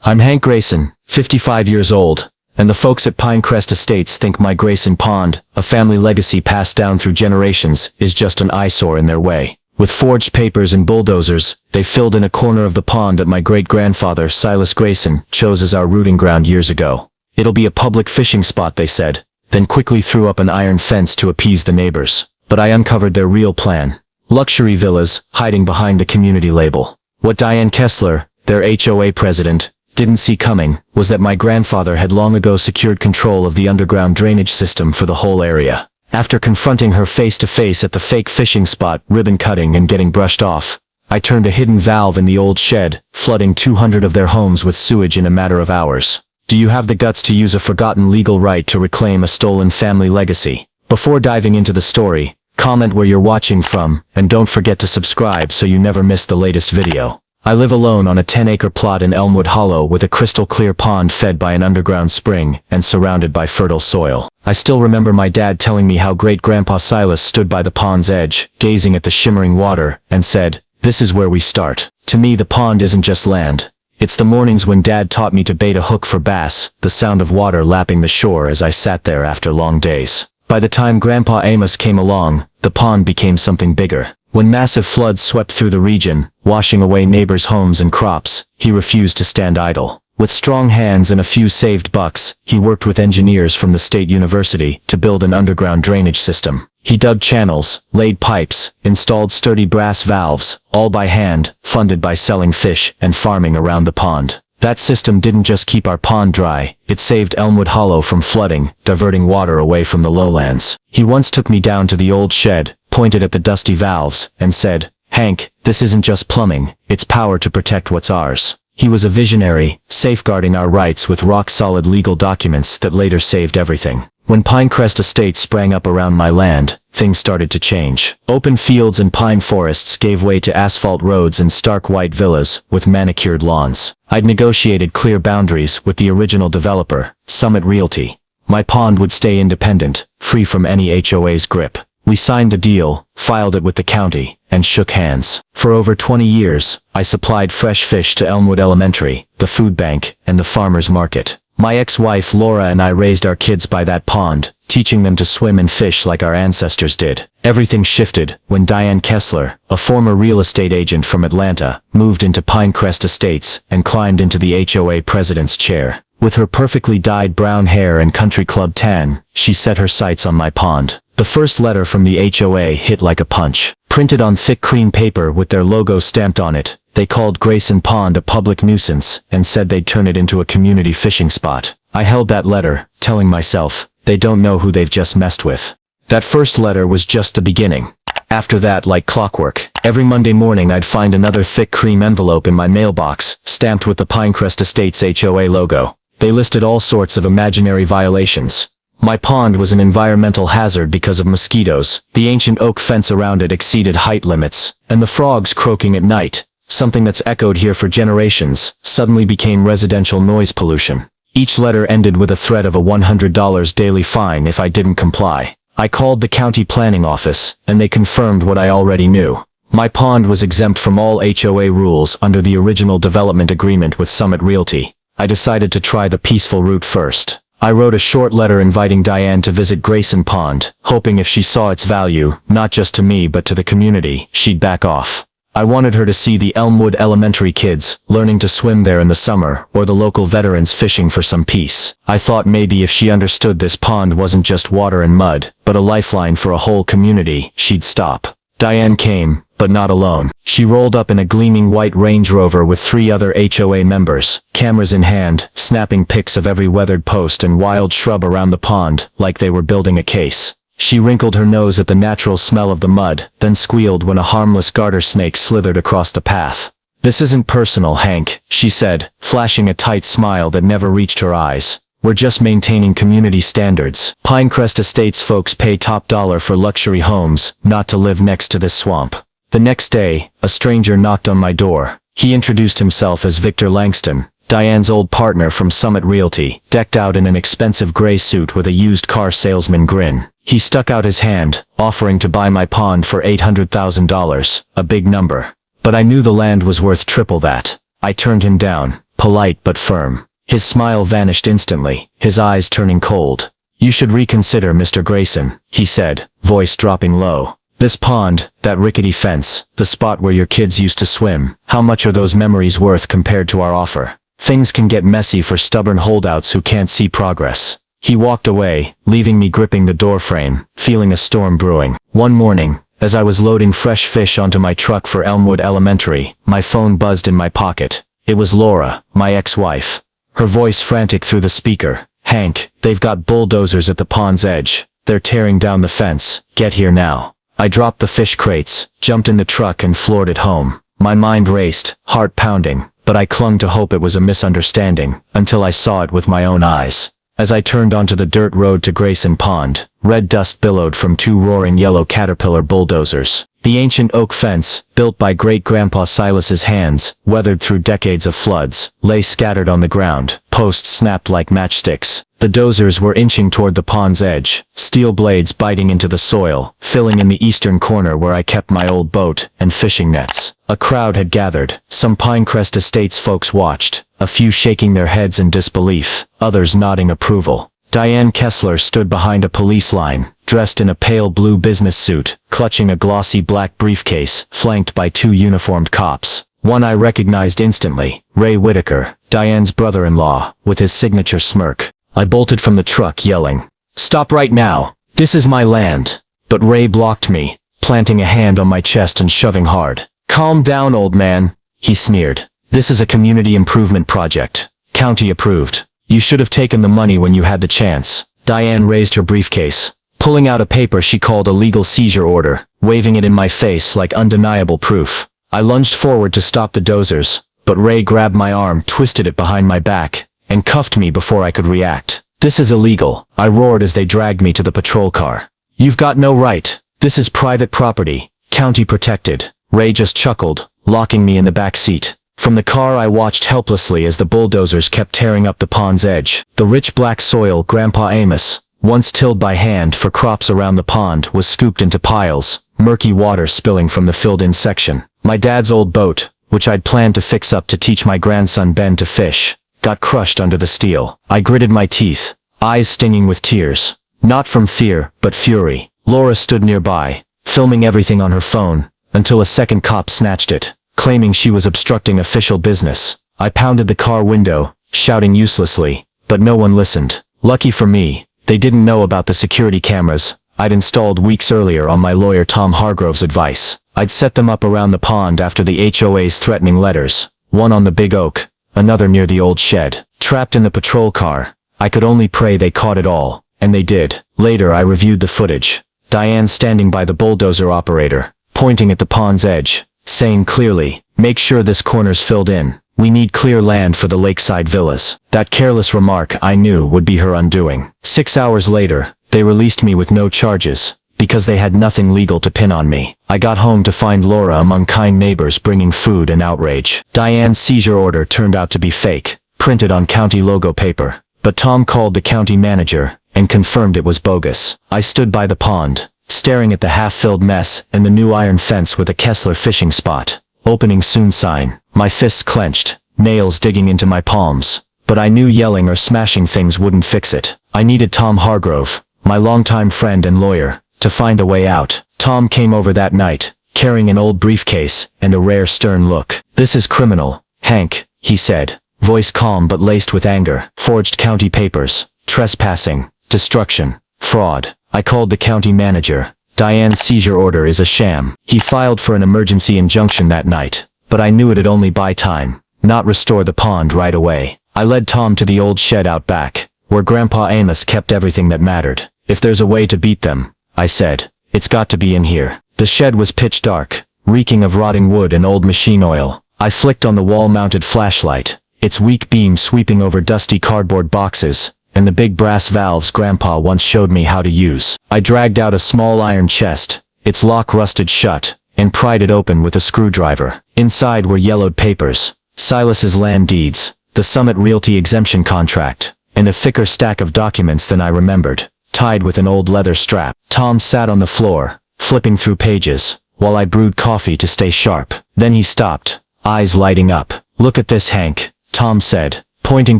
I'm Hank Grayson, 55 years old, and the folks at Pinecrest Estates think my Grayson Pond, a family legacy passed down through generations, is just an eyesore in their way. With forged papers and bulldozers, they filled in a corner of the pond that my great-grandfather, Silas Grayson, chose as our rooting ground years ago. It'll be a public fishing spot, they said, then quickly threw up an iron fence to appease the neighbors. But I uncovered their real plan. Luxury villas, hiding behind the community label. What Diane Kessler, their HOA president, didn't see coming was that my grandfather had long ago secured control of the underground drainage system for the whole area. After confronting her face-to-face at the fake fishing spot, ribbon cutting and getting brushed off, I turned a hidden valve in the old shed, flooding 200 of their homes with sewage in a matter of hours. Do you have the guts to use a forgotten legal right to reclaim a stolen family legacy? Before diving into the story, comment where you're watching from, and don't forget to subscribe so you never miss the latest video. I live alone on a 10-acre plot in Elmwood Hollow with a crystal-clear pond fed by an underground spring and surrounded by fertile soil. I still remember my dad telling me how great-grandpa Silas stood by the pond's edge, gazing at the shimmering water, and said, "This is where we start." To me, the pond isn't just land. It's the mornings when Dad taught me to bait a hook for bass, the sound of water lapping the shore as I sat there after long days. By the time Grandpa Amos came along, the pond became something bigger. When massive floods swept through the region, washing away neighbors' homes and crops, he refused to stand idle. With strong hands and a few saved bucks, he worked with engineers from the state university to build an underground drainage system. He dug channels, laid pipes, installed sturdy brass valves, all by hand, funded by selling fish and farming around the pond. That system didn't just keep our pond dry, it saved Elmwood Hollow from flooding, diverting water away from the lowlands. He once took me down to the old shed, pointed at the dusty valves, and said, "Hank, this isn't just plumbing, it's power to protect what's ours." He was a visionary, safeguarding our rights with rock-solid legal documents that later saved everything. When Pinecrest Estates sprang up around my land, things started to change. Open fields and pine forests gave way to asphalt roads and stark white villas with manicured lawns. I'd negotiated clear boundaries with the original developer, Summit Realty. My pond would stay independent, free from any HOA's grip. We signed the deal, filed it with the county, and shook hands. For over 20 years, I supplied fresh fish to Elmwood Elementary, the food bank, and the farmer's market. My ex-wife Laura and I raised our kids by that pond, teaching them to swim and fish like our ancestors did. Everything shifted when Diane Kessler, a former real estate agent from Atlanta, moved into Pinecrest Estates and climbed into the HOA president's chair. With her perfectly dyed brown hair and country club tan, she set her sights on my pond. The first letter from the HOA hit like a punch. Printed on thick cream paper with their logo stamped on it, they called Grayson Pond a public nuisance and said they'd turn it into a community fishing spot. I held that letter, telling myself, they don't know who they've just messed with. That first letter was just the beginning. After that, like clockwork, every Monday morning I'd find another thick cream envelope in my mailbox, stamped with the Pinecrest Estates HOA logo. They listed all sorts of imaginary violations. My pond was an environmental hazard because of mosquitoes, the ancient oak fence around it exceeded height limits, and the frogs croaking at night, something that's echoed here for generations, suddenly became residential noise pollution. Each letter ended with a threat of a $100 daily fine if I didn't comply. I called the county planning office, and they confirmed what I already knew. My pond was exempt from all HOA rules under the original development agreement with Summit Realty. I decided to try the peaceful route first. I wrote a short letter inviting Diane to visit Grayson Pond, hoping if she saw its value, not just to me but to the community, she'd back off. I wanted her to see the Elmwood Elementary kids, learning to swim there in the summer, or the local veterans fishing for some peace. I thought maybe if she understood this pond wasn't just water and mud, but a lifeline for a whole community, she'd stop. Diane came, but not alone. She rolled up in a gleaming white Range Rover with 3 other HOA members, cameras in hand, snapping pics of every weathered post and wild shrub around the pond, like they were building a case. She wrinkled her nose at the natural smell of the mud, then squealed when a harmless garter snake slithered across the path. "This isn't personal, Hank," she said, flashing a tight smile that never reached her eyes. "We're just maintaining community standards. Pinecrest Estates folks pay top dollar for luxury homes, not to live next to this swamp." The next day, a stranger knocked on my door. He introduced himself as Victor Langston, Diane's old partner from Summit Realty, decked out in an expensive gray suit with a used car salesman grin. He stuck out his hand, offering to buy my pond for $800,000, a big number. But I knew the land was worth triple that. I turned him down. polite but firm. His smile vanished instantly, his eyes turning cold. "You should reconsider, Mr. Grayson," he said, voice dropping low. "This pond, that rickety fence, the spot where your kids used to swim, how much are those memories worth compared to our offer? Things can get messy for stubborn holdouts who can't see progress." He walked away, leaving me gripping the doorframe, feeling a storm brewing. One morning, as I was loading fresh fish onto my truck for Elmwood Elementary, my phone buzzed in my pocket. It was Laura, my ex-wife. Her voice frantic through the speaker. "Hank, they've got bulldozers at the pond's edge. They're tearing down the fence. Get here now." I dropped the fish crates, jumped in the truck and floored it home. My mind raced, heart pounding, but I clung to hope it was a misunderstanding, until I saw it with my own eyes. As I turned onto the dirt road to Grayson Pond, red dust billowed from two roaring yellow Caterpillar bulldozers. The ancient oak fence, built by great-grandpa Silas's hands, weathered through decades of floods, lay scattered on the ground, posts snapped like matchsticks. The dozers were inching toward the pond's edge, steel blades biting into the soil, filling in the eastern corner where I kept my old boat and fishing nets. A crowd had gathered. Some Pinecrest Estates folks watched, a few shaking their heads in disbelief, others nodding approval. Diane Kessler stood behind a police line, dressed in a pale blue business suit, clutching a glossy black briefcase, flanked by two uniformed cops. One I recognized instantly, Ray Whitaker, Diane's brother-in-law, with his signature smirk. I bolted from the truck yelling, "Stop right now! This is my land!" But Ray blocked me, planting a hand on my chest and shoving hard. "Calm down, old man," he sneered. "This is a community improvement project. County approved. You should have taken the money when you had the chance." Diane raised her briefcase, pulling out a paper she called a legal seizure order, waving it in my face like undeniable proof. I lunged forward to stop the dozers, but Ray grabbed my arm, twisted it behind my back, and cuffed me before I could react. "This is illegal," I roared as they dragged me to the patrol car. "You've got no right. This is private property, county protected." Ray just chuckled, locking me in the back seat. From the car I watched helplessly as the bulldozers kept tearing up the pond's edge. The rich black soil Grandpa Amos, once tilled by hand for crops around the pond, was scooped into piles, murky water spilling from the filled-in section. My dad's old boat, which I'd planned to fix up to teach my grandson Ben to fish, got crushed under the steel. I gritted my teeth, eyes stinging with tears. Not from fear, but fury. Laura stood nearby, filming everything on her phone, until a second cop snatched it, claiming she was obstructing official business. I pounded the car window, shouting uselessly, but no one listened. Lucky for me, they didn't know about the security cameras I'd installed weeks earlier on my lawyer Tom Hargrove's advice. I'd set them up around the pond after the HOA's threatening letters, one on the big oak, another near the old shed. Trapped in the patrol car, I could only pray they caught it all, and they did. Later I reviewed the footage. Diane standing by the bulldozer operator, pointing at the pond's edge, saying clearly, "Make sure this corner's filled in. We need clear land for the lakeside villas." That careless remark, I knew, would be her undoing. 6 hours later, they released me with no charges, because they had nothing legal to pin on me. I got home to find Laura among kind neighbors bringing food and outrage. Diane's seizure order turned out to be fake, printed on county logo paper. But Tom called the county manager, and confirmed it was bogus. I stood by the pond, staring at the half-filled mess and the new iron fence with a Kessler fishing spot. "Opening soon" sign. My fists clenched, nails digging into my palms. But I knew yelling or smashing things wouldn't fix it. I needed Tom Hargrove, my longtime friend and lawyer, to find a way out. Tom came over that night, carrying an old briefcase and a rare stern look. "This is criminal, Hank," he said, voice calm but laced with anger. "Forged county papers, trespassing, destruction, fraud." I called the county manager. "Diane's seizure order is a sham." He filed for an emergency injunction that night, but I knew it'd only buy time, not restore the pond right away. I led Tom to the old shed out back, where Grandpa Amos kept everything that mattered. "If there's a way to beat them," I said, "it's got to be in here." The shed was pitch dark, reeking of rotting wood and old machine oil. I flicked on the wall-mounted flashlight, its weak beam sweeping over dusty cardboard boxes, and the big brass valves Grandpa once showed me how to use. I dragged out a small iron chest, its lock rusted shut, and pried it open with a screwdriver. Inside were yellowed papers, Silas's land deeds, the Summit Realty exemption contract, and a thicker stack of documents than I remembered, tied with an old leather strap. Tom sat on the floor, flipping through pages, while I brewed coffee to stay sharp. Then he stopped, eyes lighting up. "Look at this, Hank," Tom said, pointing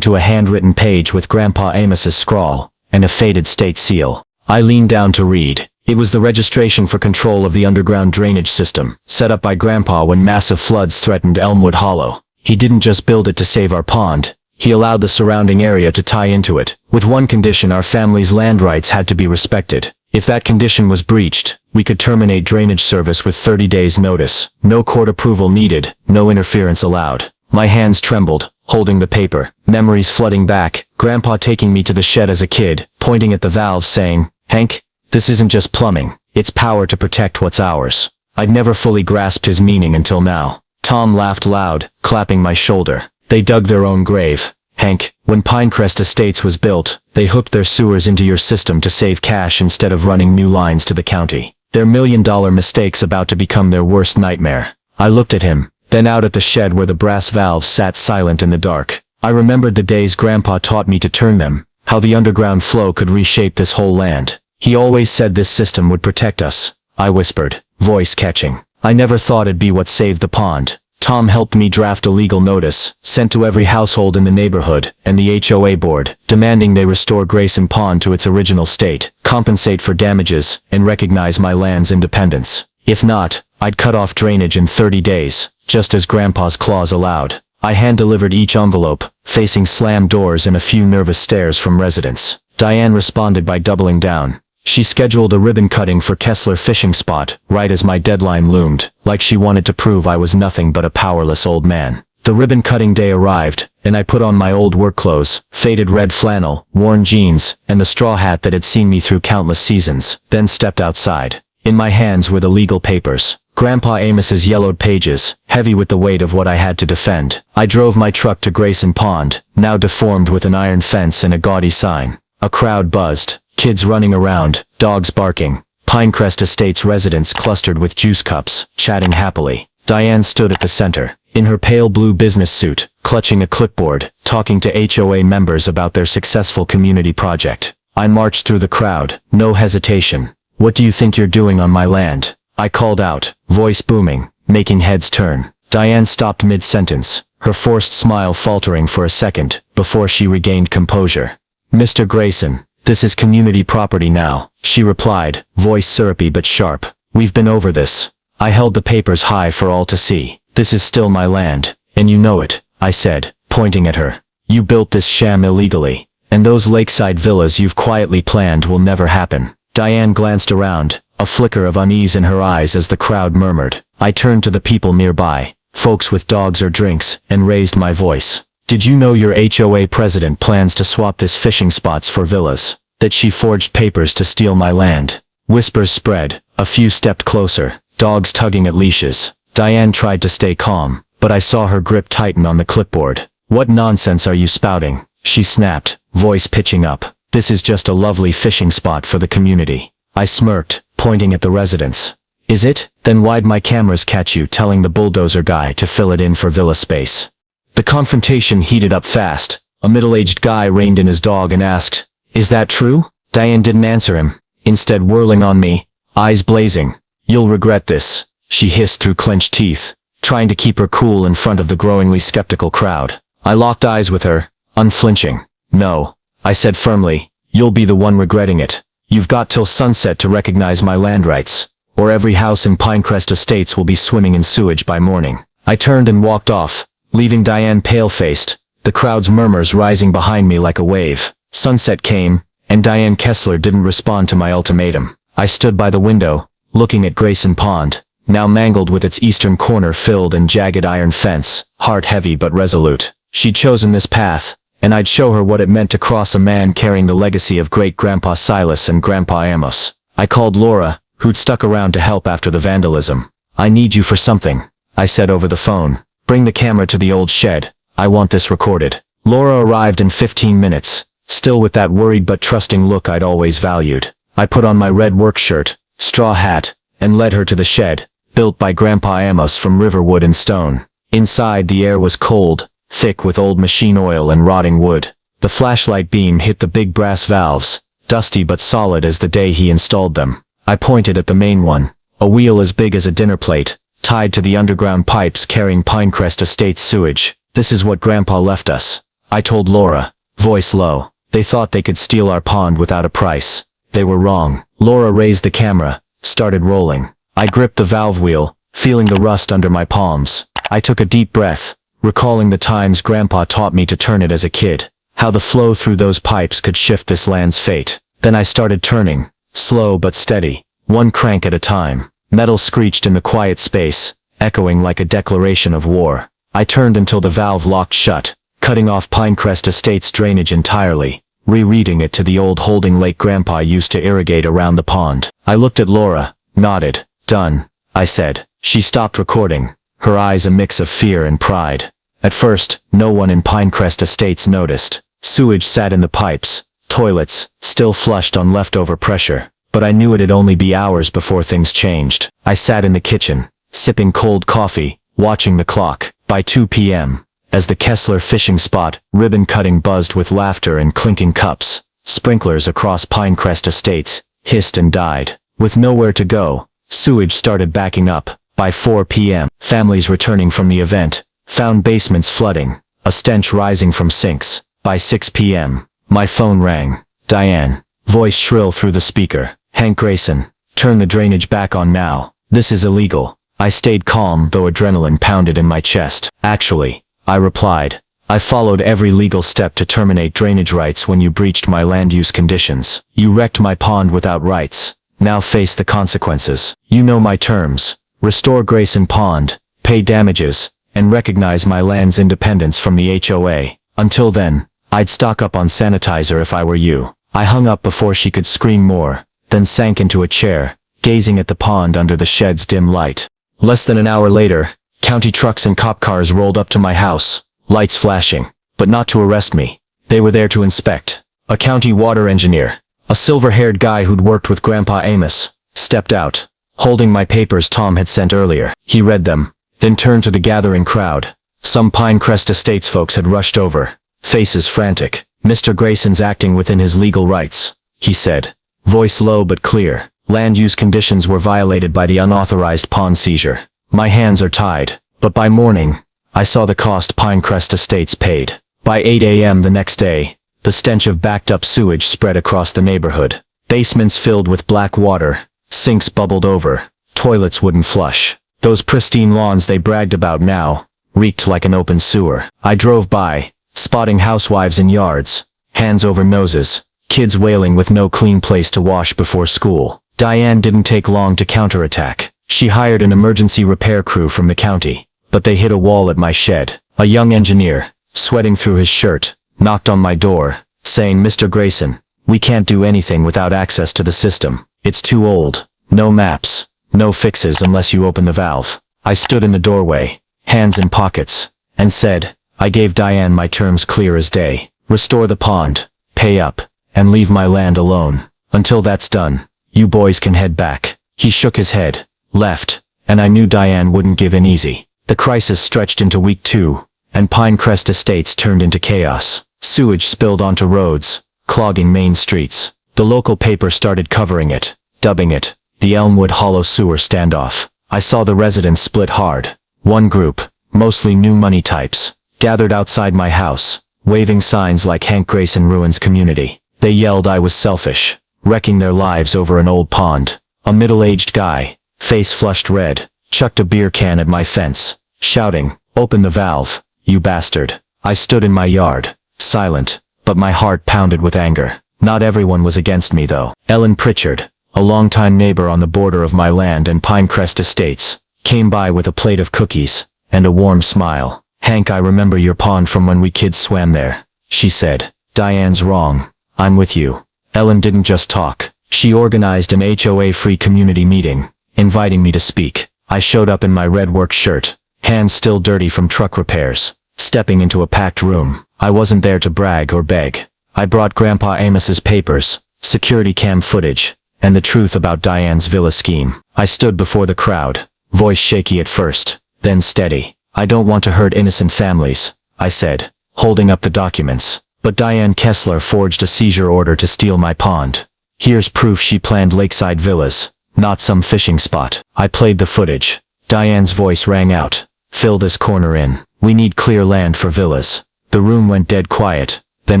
to a handwritten page with Grandpa Amos's scrawl and a faded state seal. I leaned down to read. It was the registration for control of the underground drainage system, set up by Grandpa when massive floods threatened Elmwood Hollow. He didn't just build it to save our pond. He allowed the surrounding area to tie into it. With one condition: our family's land rights had to be respected. If that condition was breached, we could terminate drainage service with 30 days notice. No court approval needed, no interference allowed. My hands trembled, holding the paper, memories flooding back. Grandpa taking me to the shed as a kid, pointing at the valves saying, "Hank, this isn't just plumbing, it's power to protect what's ours." I'd never fully grasped his meaning until now. Tom laughed loud, clapping my shoulder. "They dug their own grave, Hank. When Pinecrest Estates was built, they hooked their sewers into your system to save cash instead of running new lines to the county. Their million-dollar mistake's about to become their worst nightmare." I looked at him, then out at the shed where the brass valves sat silent in the dark. I remembered the days Grandpa taught me to turn them, how the underground flow could reshape this whole land. "He always said this system would protect us," I whispered, voice catching. "I never thought it'd be what saved the pond." Tom helped me draft a legal notice, sent to every household in the neighborhood, and the HOA board, demanding they restore Grayson Pond to its original state, compensate for damages, and recognize my land's independence. If not, I'd cut off drainage in 30 days, just as Grandpa's clause allowed. I hand-delivered each envelope, facing slammed doors and a few nervous stares from residents. Diane responded by doubling down. She scheduled a ribbon cutting for Kessler Fishing Spot, right as my deadline loomed, like she wanted to prove I was nothing but a powerless old man. The ribbon cutting day arrived, and I put on my old work clothes, faded red flannel, worn jeans, and the straw hat that had seen me through countless seasons, then stepped outside. In my hands were the legal papers. Grandpa Amos's yellowed pages, heavy with the weight of what I had to defend. I drove my truck to Grayson Pond, now deformed with an iron fence and a gaudy sign. A crowd buzzed, kids running around, dogs barking. Pinecrest Estates residents clustered with juice cups, chatting happily. Diane stood at the center, in her pale blue business suit, clutching a clipboard, talking to HOA members about their successful community project. I marched through the crowd, no hesitation. "What do you think you're doing on my land?" I called out, voice booming, making heads turn. Diane stopped mid-sentence, her forced smile faltering for a second, before she regained composure. "Mr. Grayson, this is community property now," she replied, voice syrupy but sharp. "We've been over this." I held the papers high for all to see. "This is still my land, and you know it," I said, pointing at her. "You built this sham illegally, and those lakeside villas you've quietly planned will never happen." Diane glanced around, a flicker of unease in her eyes as the crowd murmured. I turned to the people nearby, folks with dogs or drinks, and raised my voice. "Did you know your HOA president plans to swap this fishing spots for villas? That she forged papers to steal my land?" Whispers spread, a few stepped closer, dogs tugging at leashes. Diane tried to stay calm, but I saw her grip tighten on the clipboard. "What nonsense are you spouting?" she snapped, voice pitching up. "This is just a lovely fishing spot for the community." I smirked, pointing at the residents. "Is it? Then why'd my cameras catch you telling the bulldozer guy to fill it in for villa space?" The confrontation heated up fast. A middle-aged guy reined in his dog and asked, "Is that true?" Diane didn't answer him, instead whirling on me, eyes blazing. "You'll regret this," she hissed through clenched teeth, trying to keep her cool in front of the growingly skeptical crowd. I locked eyes with her, unflinching. "No," I said firmly, "you'll be the one regretting it. You've got till sunset to recognize my land rights, or every house in Pinecrest Estates will be swimming in sewage by morning." I turned and walked off, leaving Diane pale-faced, the crowd's murmurs rising behind me like a wave. Sunset came, and Diane Kessler didn't respond to my ultimatum. I stood by the window, looking at Grayson Pond, now mangled with its eastern corner filled and jagged iron fence, heart heavy but resolute. She'd chosen this path, and I'd show her what it meant to cross a man carrying the legacy of great-grandpa Silas and Grandpa Amos. I called Laura, who'd stuck around to help after the vandalism. "I need you for something," I said over the phone. "Bring the camera to the old shed. I want this recorded." Laura arrived in 15 minutes, still with that worried but trusting look I'd always valued. I put on my red work shirt, straw hat, and led her to the shed, built by Grandpa Amos from riverwood and stone. Inside, the air was cold, thick with old machine oil and rotting wood. The flashlight beam hit the big brass valves, dusty but solid as the day he installed them. I pointed at the main one, a wheel as big as a dinner plate, tied to the underground pipes carrying Pinecrest Estates sewage. This is what Grandpa left us. I told Laura, voice low. They thought they could steal our pond without a price. They were wrong. Laura raised the camera, started rolling. I gripped the valve wheel, feeling the rust under my palms. I took a deep breath, recalling the times Grandpa taught me to turn it as a kid. How the flow through those pipes could shift this land's fate. Then I started turning, slow but steady, one crank at a time. Metal screeched in the quiet space, echoing like a declaration of war. I turned until the valve locked shut, cutting off Pinecrest Estate's drainage entirely, rerouting it to the old holding lake Grandpa used to irrigate around the pond. I looked at Laura, nodded. Done, I said. She stopped recording, her eyes a mix of fear and pride. At first, no one in Pinecrest Estates noticed. Sewage sat in the pipes, toilets, still flushed on leftover pressure. But I knew it'd only be hours before things changed. I sat in the kitchen, sipping cold coffee, watching the clock. By 2 p.m., as the Kessler fishing spot, ribbon cutting buzzed with laughter and clinking cups, sprinklers across Pinecrest Estates hissed and died. With nowhere to go, sewage started backing up. By 4 p.m., families returning from the event found basements flooding, a stench rising from sinks. By 6 p.m., my phone rang. Diane, voice shrill through the speaker. Hank Grayson, turn the drainage back on now. This is illegal. I stayed calm though adrenaline pounded in my chest. Actually, I replied, I followed every legal step to terminate drainage rights when you breached my land use conditions. You wrecked my pond without rights. Now face the consequences. You know my terms. Restore Grayson Pond, pay damages, and recognize my land's independence from the HOA. Until then, I'd stock up on sanitizer if I were you. I hung up before she could scream more, then sank into a chair, gazing at the pond under the shed's dim light. Less than an hour later, county trucks and cop cars rolled up to my house, lights flashing, but not to arrest me. They were there to inspect. A county water engineer, a silver-haired guy who'd worked with Grandpa Amos, stepped out, holding my papers Tom had sent earlier. He read them, then turned to the gathering crowd. Some Pinecrest Estates folks had rushed over, faces frantic. Mr. Grayson's acting within his legal rights, he said, voice low but clear. Land use conditions were violated by the unauthorized pond seizure. My hands are tied, but by morning, I saw the cost Pinecrest Estates paid. By 8 a.m. the next day, the stench of backed-up sewage spread across the neighborhood. Basements filled with black water, sinks bubbled over, toilets wouldn't flush. Those pristine lawns they bragged about now reeked like an open sewer. I drove by, spotting housewives in yards, hands over noses, kids wailing with no clean place to wash before school. Diane didn't take long to counterattack. She hired an emergency repair crew from the county, but they hit a wall at my shed. A young engineer, sweating through his shirt, knocked on my door, saying, Mr. Grayson, we can't do anything without access to the system. It's too old. No maps, no fixes unless you open the valve. I stood in the doorway, hands in pockets, and said, I gave Diane my terms clear as day. Restore the pond, pay up, and leave my land alone. Until that's done, you boys can head back. He shook his head, left, and I knew Diane wouldn't give in easy. The crisis stretched into week 2, and Pinecrest Estates turned into chaos. Sewage spilled onto roads, clogging main streets. The local paper started covering it, dubbing it the Elmwood Hollow Sewer Standoff. I saw the residents split hard. One group, mostly new money types, gathered outside my house, waving signs like Hank Grayson ruins community. They yelled I was selfish, wrecking their lives over an old pond. A middle-aged guy, face flushed red, chucked a beer can at my fence, shouting, open the valve, you bastard. I stood in my yard, silent, but my heart pounded with anger. Not everyone was against me though. Ellen Pritchard, a longtime neighbor on the border of my land and Pinecrest Estates, came by with a plate of cookies and a warm smile. Hank, I remember your pond from when we kids swam there, she said. Diane's wrong. I'm with you. Ellen didn't just talk. She organized an HOA-free community meeting, inviting me to speak. I showed up in my red work shirt, hands still dirty from truck repairs, stepping into a packed room. I wasn't there to brag or beg. I brought Grandpa Amos's papers, security cam footage, and the truth about Diane's villa scheme. I stood before the crowd, voice shaky at first, then steady. I don't want to hurt innocent families, I said, holding up the documents. But Diane Kessler forged a seizure order to steal my pond. Here's proof she planned lakeside villas, not some fishing spot. I played the footage. Diane's voice rang out. Fill this corner in. We need clear land for villas. The room went dead quiet, then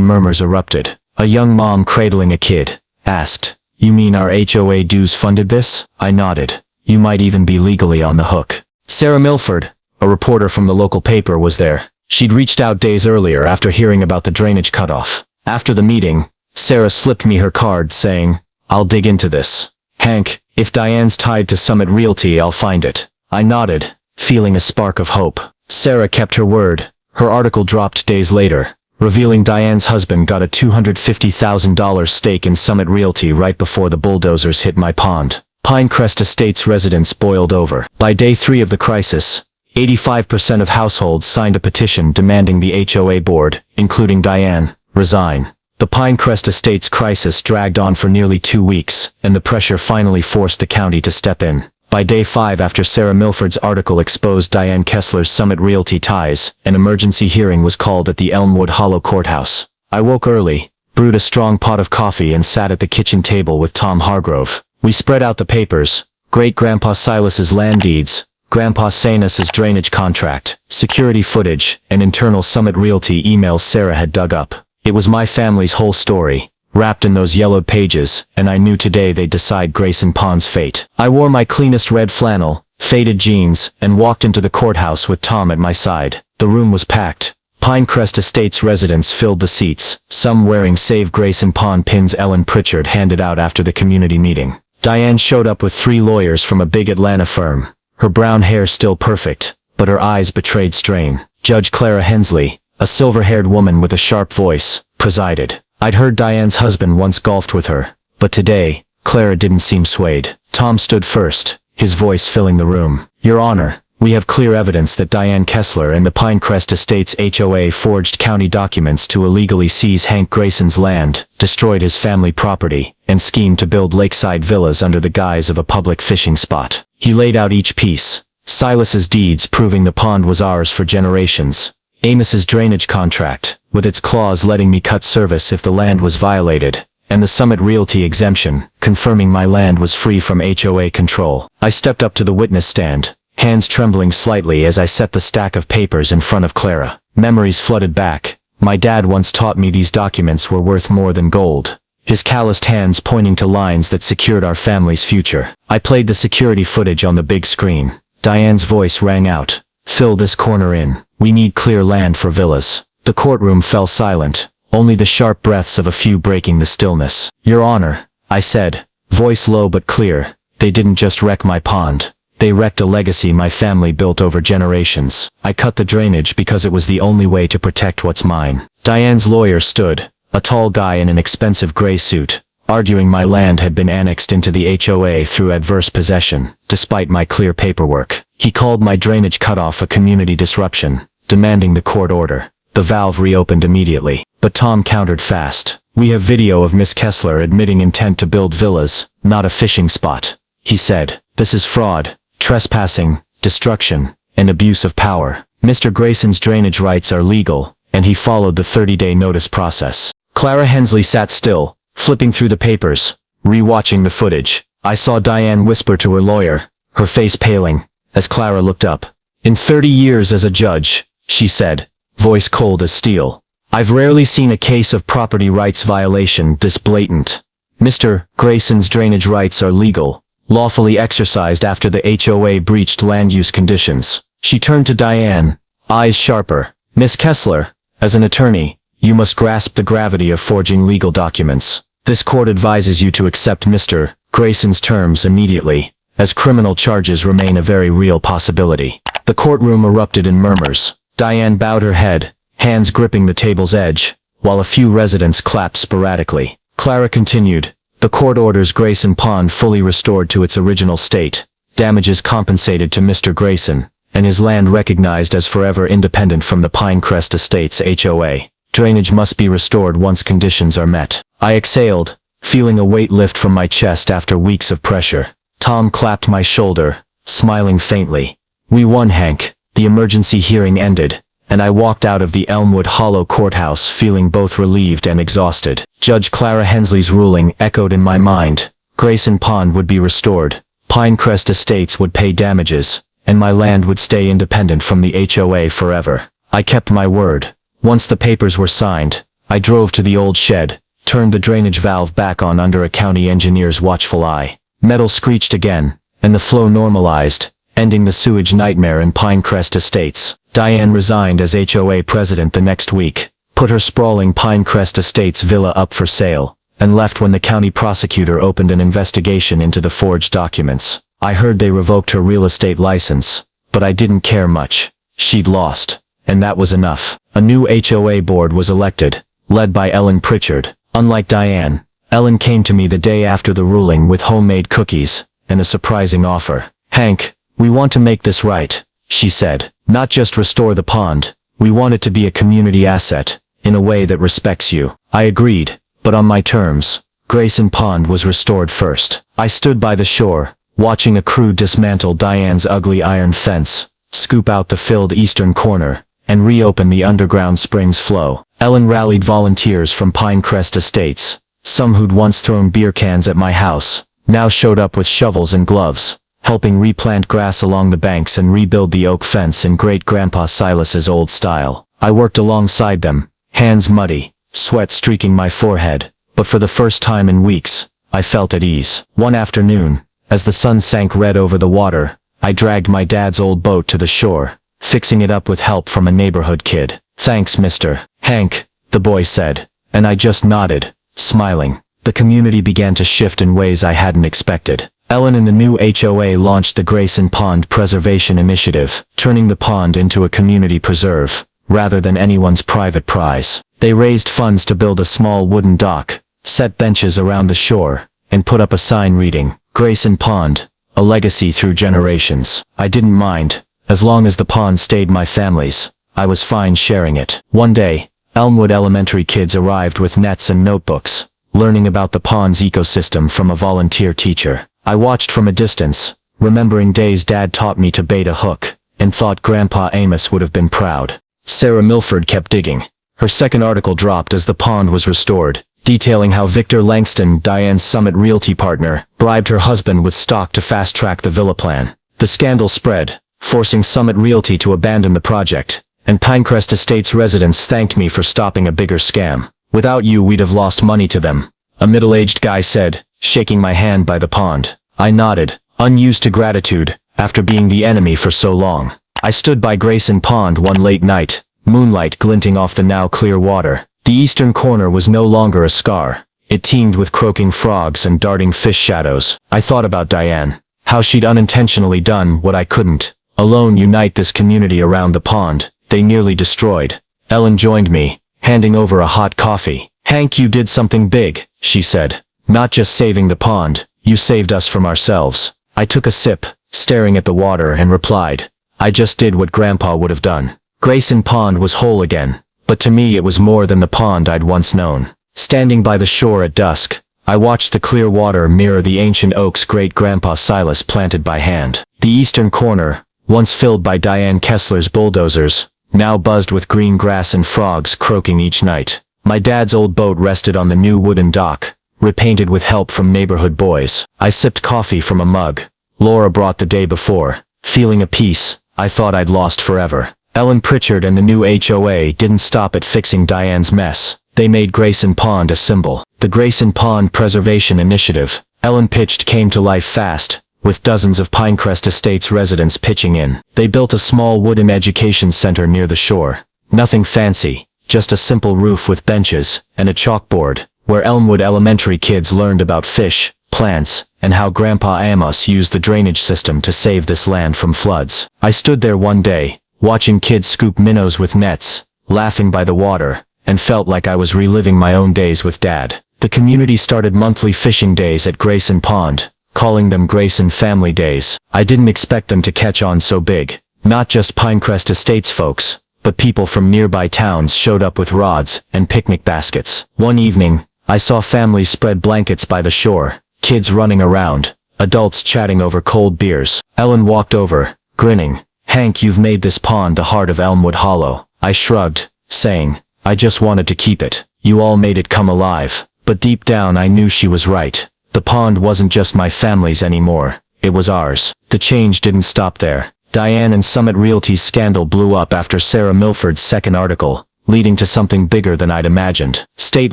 murmurs erupted. A young mom cradling a kid asked, "You mean our HOA dues funded this?" I nodded. "You might even be legally on the hook." Sarah Milford, a reporter from the local paper, was there. She'd reached out days earlier after hearing about the drainage cutoff. After the meeting, Sarah slipped me her card saying, "I'll dig into this. Hank, if Diane's tied to Summit Realty, I'll find it." I nodded, feeling a spark of hope. Sarah kept her word. Her article dropped days later, revealing Diane's husband got a $250,000 stake in Summit Realty right before the bulldozers hit my pond. Pinecrest Estates residents boiled over. By day 3 of the crisis, 85% of households signed a petition demanding the HOA board, including Diane, resign. The Pinecrest Estates crisis dragged on for nearly 2 weeks, and the pressure finally forced the county to step in. By day 5, after Sarah Milford's article exposed Diane Kessler's Summit Realty ties, an emergency hearing was called at the Elmwood Hollow Courthouse. I woke early, brewed a strong pot of coffee, and sat at the kitchen table with Tom Hargrove. We spread out the papers: Great-Grandpa Silas's land deeds, Grandpa Sanus's drainage contract, security footage, and internal Summit Realty emails Sarah had dug up. It was my family's whole story, wrapped in those yellowed pages, and I knew today they'd decide Grayson Pond's fate. I wore my cleanest red flannel, faded jeans, and walked into the courthouse with Tom at my side. The room was packed. Pinecrest Estates residents filled the seats, some wearing Save Grayson Pond pins Ellen Pritchard handed out after the community meeting. Diane showed up with 3 lawyers from a big Atlanta firm, her brown hair still perfect, but her eyes betrayed strain. Judge Clara Hensley, a silver-haired woman with a sharp voice, presided. I'd heard Diane's husband once golfed with her, but today, Clara didn't seem swayed. Tom stood first, his voice filling the room. "Your Honor, we have clear evidence that Diane Kessler and the Pinecrest Estates HOA forged county documents to illegally seize Hank Grayson's land, destroyed his family property, and schemed to build lakeside villas under the guise of a public fishing spot." He laid out each piece: Silas's deeds proving the pond was ours for generations, Amos's drainage contract, with its clause letting me cut service if the land was violated, and the Summit Realty exemption, confirming my land was free from HOA control. I stepped up to the witness stand, hands trembling slightly as I set the stack of papers in front of Clara. Memories flooded back. My dad once taught me these documents were worth more than gold, his calloused hands pointing to lines that secured our family's future. I played the security footage on the big screen. Diane's voice rang out, "Fill this corner in. We need clear land for villas." The courtroom fell silent, only the sharp breaths of a few breaking the stillness. "Your Honor," I said, voice low but clear, "they didn't just wreck my pond. They wrecked a legacy my family built over generations. I cut the drainage because it was the only way to protect what's mine." Diane's lawyer stood, a tall guy in an expensive gray suit, arguing my land had been annexed into the HOA through adverse possession, despite my clear paperwork. He called my drainage cutoff a community disruption, demanding the court order. The valve reopened immediately, but Tom countered fast. "We have video of Miss Kessler admitting intent to build villas, not a fishing spot," he said. "This is fraud, trespassing, destruction, and abuse of power. Mr. Grayson's drainage rights are legal, and he followed the 30-day notice process." Clara Hensley sat still, flipping through the papers, re-watching the footage. I saw Diane whisper to her lawyer, her face paling, as Clara looked up. "In 30 years as a judge," she said, voice cold as steel, "I've rarely seen a case of property rights violation this blatant. Mr. Grayson's drainage rights are legal, lawfully exercised after the HOA breached land use conditions." She turned to Diane, eyes sharper. "Miss Kessler, as an attorney, you must grasp the gravity of forging legal documents. This court advises you to accept Mr. Grayson's terms immediately, as criminal charges remain a very real possibility." The courtroom erupted in murmurs. Diane bowed her head, hands gripping the table's edge, while a few residents clapped sporadically. Clara continued, "The court orders Grayson Pond fully restored to its original state, damages compensated to Mr. Grayson, and his land recognized as forever independent from the Pinecrest Estates HOA. Drainage must be restored once conditions are met." I exhaled, feeling a weight lift from my chest after weeks of pressure. Tom clapped my shoulder, smiling faintly. "We won, Hank." The emergency hearing ended, and I walked out of the Elmwood Hollow Courthouse feeling both relieved and exhausted. Judge Clara Hensley's ruling echoed in my mind. Grayson Pond would be restored, Pinecrest Estates would pay damages, and my land would stay independent from the HOA forever. I kept my word. Once the papers were signed, I drove to the old shed, turned the drainage valve back on under a county engineer's watchful eye. Metal screeched again, and the flow normalized, ending the sewage nightmare in Pinecrest Estates. Diane resigned as HOA president the next week, put her sprawling Pinecrest Estates villa up for sale, and left when the county prosecutor opened an investigation into the forged documents. I heard they revoked her real estate license, but I didn't care much. She'd lost, and that was enough. A new HOA board was elected, led by Ellen Pritchard. Unlike Diane, Ellen came to me the day after the ruling with homemade cookies and a surprising offer. "Hank, we want to make this right," she said. "Not just restore the pond, we want it to be a community asset, in a way that respects you." I agreed, but on my terms. Grayson Pond was restored first. I stood by the shore, watching a crew dismantle Diane's ugly iron fence, scoop out the filled eastern corner, and reopen the underground springs flow. Ellen rallied volunteers from Pinecrest Estates. Some who'd once thrown beer cans at my house, now showed up with shovels and gloves, helping replant grass along the banks and rebuild the oak fence in Great-Grandpa Silas's old style. I worked alongside them, hands muddy, sweat streaking my forehead, but for the first time in weeks, I felt at ease. One afternoon, as the sun sank red over the water, I dragged my dad's old boat to the shore, fixing it up with help from a neighborhood kid. "Thanks, Mr. Hank," the boy said, and I just nodded, smiling. The community began to shift in ways I hadn't expected. Ellen and the new HOA launched the Grayson Pond Preservation Initiative, turning the pond into a community preserve, rather than anyone's private prize. They raised funds to build a small wooden dock, set benches around the shore, and put up a sign reading, "Grayson Pond, a legacy through generations." I didn't mind. As long as the pond stayed my family's, I was fine sharing it. One day, Elmwood Elementary kids arrived with nets and notebooks, learning about the pond's ecosystem from a volunteer teacher. I watched from a distance, remembering days Dad taught me to bait a hook, and thought Grandpa Amos would have been proud. Sarah Milford kept digging. Her second article dropped as the pond was restored, detailing how Victor Langston, Diane's Summit Realty partner, bribed her husband with stock to fast-track the villa plan. The scandal spread, forcing Summit Realty to abandon the project, and Pinecrest Estates residents thanked me for stopping a bigger scam. "Without you, we'd have lost money to them," a middle-aged guy said, shaking my hand by the pond. I nodded, unused to gratitude, after being the enemy for so long. I stood by Grayson Pond one late night, moonlight glinting off the now clear water. The eastern corner was no longer a scar. It teemed with croaking frogs and darting fish shadows. I thought about Diane, how she'd unintentionally done what I couldn't alone unite this community around the pond they nearly destroyed. Ellen joined me, handing over a hot coffee. "Hank, you did something big," she said. "Not just saving the pond, you saved us from ourselves." I took a sip, staring at the water, and replied, "I just did what Grandpa would have done." Grayson Pond was whole again, but to me it was more than the pond I'd once known. Standing by the shore at dusk, I watched the clear water mirror the ancient oaks Great-Grandpa Silas planted by hand. The eastern corner, once filled by Diane Kessler's bulldozers, now buzzed with green grass and frogs croaking each night. My dad's old boat rested on the new wooden dock, repainted with help from neighborhood boys. I sipped coffee from a mug Laura brought the day before, feeling a peace I thought I'd lost forever. Ellen Pritchard and the new HOA didn't stop at fixing Diane's mess. They made Grayson Pond a symbol. The Grayson Pond Preservation Initiative, Ellen pitched, came to life fast, with dozens of Pinecrest Estates residents pitching in. They built a small wooden education center near the shore. Nothing fancy, just a simple roof with benches and a chalkboard, where Elmwood Elementary kids learned about fish, plants, and how Grandpa Amos used the drainage system to save this land from floods. I stood there one day, watching kids scoop minnows with nets, laughing by the water, and felt like I was reliving my own days with Dad. The community started monthly fishing days at Grayson Pond, calling them Grayson Family Days. I didn't expect them to catch on so big. Not just Pinecrest Estates folks, but people from nearby towns showed up with rods and picnic baskets. One evening, I saw families spread blankets by the shore, kids running around, adults chatting over cold beers. Ellen walked over, grinning. "Hank, you've made this pond the heart of Elmwood Hollow." I shrugged, saying, "I just wanted to keep it. You all made it come alive." But deep down I knew she was right. The pond wasn't just my family's anymore, it was ours. The change didn't stop there. Diane and Summit Realty's scandal blew up after Sarah Milford's second article, leading to something bigger than I'd imagined. State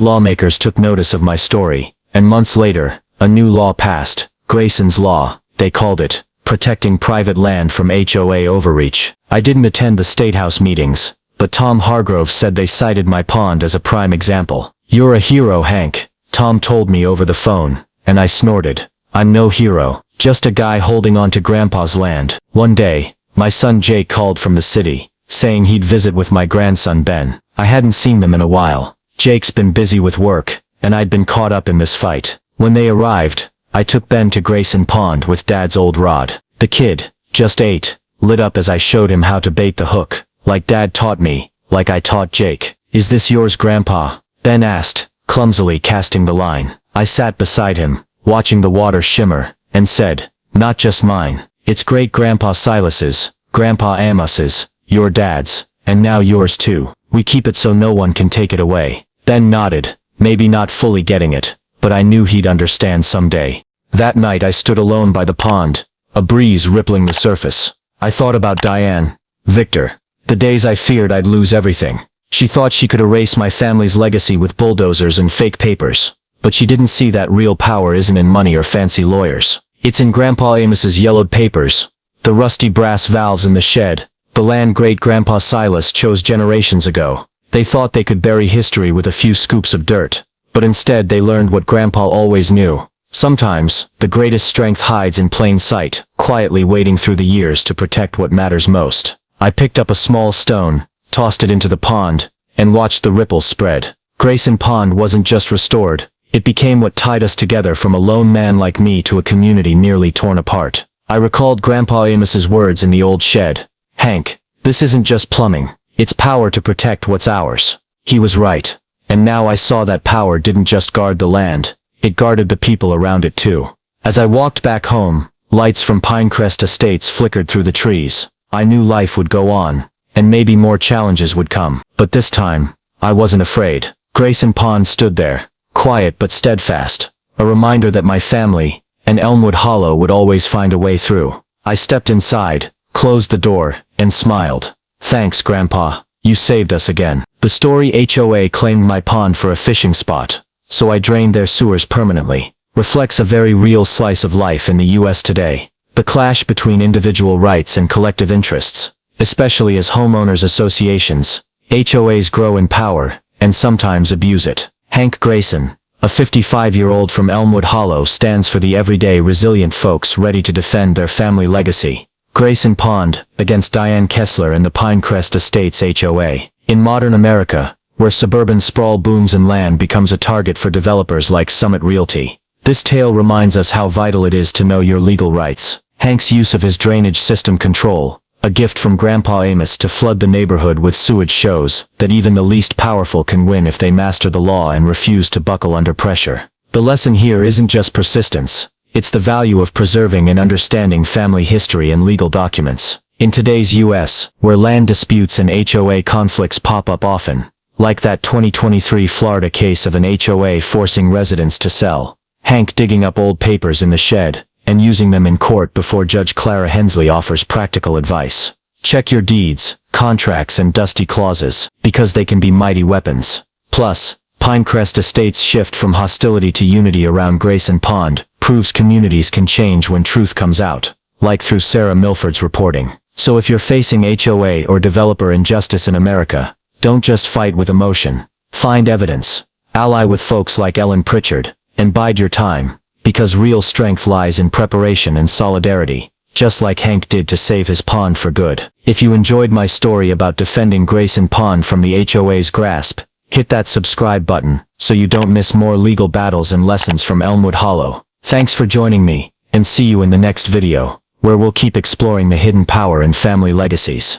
lawmakers took notice of my story, and months later, a new law passed, Grayson's Law, they called it, protecting private land from HOA overreach. I didn't attend the State House meetings, but Tom Hargrove said they cited my pond as a prime example. "You're a hero, Hank," Tom told me over the phone, and I snorted. "I'm no hero, just a guy holding on to Grandpa's land." One day, my son Jake called from the city, saying he'd visit with my grandson Ben. I hadn't seen them in a while. Jake's been busy with work, and I'd been caught up in this fight. When they arrived, I took Ben to Grayson Pond with Dad's old rod. The kid, just 8, lit up as I showed him how to bait the hook, like Dad taught me, like I taught Jake. "Is this yours, Grandpa?" Ben asked, clumsily casting the line. I sat beside him, watching the water shimmer, and said, "Not just mine. It's Great-Grandpa Silas's, Grandpa Amos's, your dad's, and now yours too. We keep it so no one can take it away." Ben nodded, maybe not fully getting it, but I knew he'd understand someday. That night I stood alone by the pond, a breeze rippling the surface. I thought about Diane, Victor, the days I feared I'd lose everything. She thought she could erase my family's legacy with bulldozers and fake papers, but she didn't see that real power isn't in money or fancy lawyers. It's in Grandpa Amos's yellowed papers, the rusty brass valves in the shed, the land Great-Grandpa Silas chose generations ago. They thought they could bury history with a few scoops of dirt, but instead they learned what Grandpa always knew. Sometimes, the greatest strength hides in plain sight, quietly waiting through the years to protect what matters most. I picked up a small stone, tossed it into the pond, and watched the ripples spread. Grayson Pond wasn't just restored, it became what tied us together from a lone man like me to a community nearly torn apart. I recalled Grandpa Amos's words in the old shed. "Hank, this isn't just plumbing, it's power to protect what's ours." He was right, and now I saw that power didn't just guard the land, it guarded the people around it too. As I walked back home, lights from Pinecrest Estates flickered through the trees. I knew life would go on, and maybe more challenges would come. But this time, I wasn't afraid. Grayson Pond stood there, quiet but steadfast, a reminder that my family, and Elmwood Hollow would always find a way through. I stepped inside, closed the door, and smiled. "Thanks, Grandpa, you saved us again." The Story HOA claimed my pond for a fishing spot, so I drained their sewers permanently. Reflects a very real slice of life in the US today. The clash between individual rights and collective interests, especially as homeowners associations, HOAs grow in power, and sometimes abuse it. Hank Grayson, a 55-year-old from Elmwood Hollow, stands for the everyday resilient folks ready to defend their family legacy. Grayson Pond, against Diane Kessler and the Pinecrest Estates HOA. In modern America, where suburban sprawl booms and land becomes a target for developers like Summit Realty, this tale reminds us how vital it is to know your legal rights. Hank's use of his drainage system control, a gift from Grandpa Amos to flood the neighborhood with sewage, shows that even the least powerful can win if they master the law and refuse to buckle under pressure. The lesson here isn't just persistence, it's the value of preserving and understanding family history and legal documents. In today's US, where land disputes and HOA conflicts pop up often, like that 2023 Florida case of an HOA forcing residents to sell, Hank digging up old papers in the shed, and using them in court before Judge Clara Hensley offers practical advice. Check your deeds, contracts and dusty clauses, because they can be mighty weapons. Plus, Pinecrest Estates' shift from hostility to unity around Grayson Pond proves communities can change when truth comes out, like through Sarah Milford's reporting. So if you're facing HOA or developer injustice in America, don't just fight with emotion. Find evidence, ally with folks like Ellen Pritchard, and bide your time, because real strength lies in preparation and solidarity, just like Hank did to save his pond for good. If you enjoyed my story about defending Grayson Pond from the HOA's grasp, hit that subscribe button, so you don't miss more legal battles and lessons from Elmwood Hollow. Thanks for joining me, and see you in the next video, where we'll keep exploring the hidden power in family legacies.